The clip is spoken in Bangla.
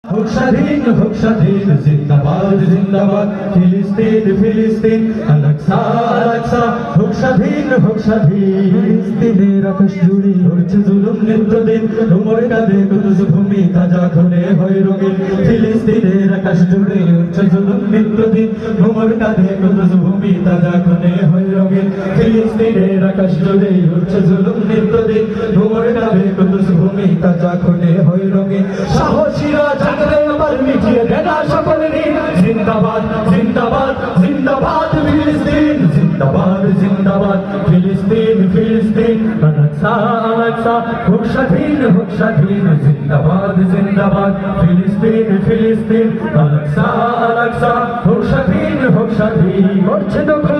হোক স্বাধীন জিন্দাবাদ জিন্দাবাদ ফিলিস্তিন ফিলিস্তিন আল-আকসা আল-আকসা হোক স্বাধীন ফিলিস্তিনের আকাশ জুড়ে উড়ছে জুলুম নিত্যদিন তোমার কাঁধে কুদস ভূমি তাজা খুনে হয় রঙিন ফিলিস্তিনের আকাশ জুড়ে উড়ছে জুলুম নিত্যদিন তোমার কাঁধে কুদস ভূমি তাজা খুনে হয় রঙিন ফিলিস্তিনের আকাশ জুড়ে উড়ছে জুলুম নিত্যদিন তোমার কাঁধে কুদস ভূমি তাজা খুনে হয় রঙিন সাহসীরা জাগরে আবার মিটিয়ে দেনা সকল ঋণ জিন্দাবাদ জিন্দাবাদ জিন্দাবাদ ফিলিস্তিন জিন্দাবাদ জিন্দাবাদ ফিলিস্তিন ফিলিস্তিন আল-আকসা আল-আকসা হোক স্বাধীন জিন্দাবাদ জিন্দাবাদ ফিলিস্তিন ফিলিস্তিন আল-আকসা আল-আকসা হোক স্বাধীন করছে দখল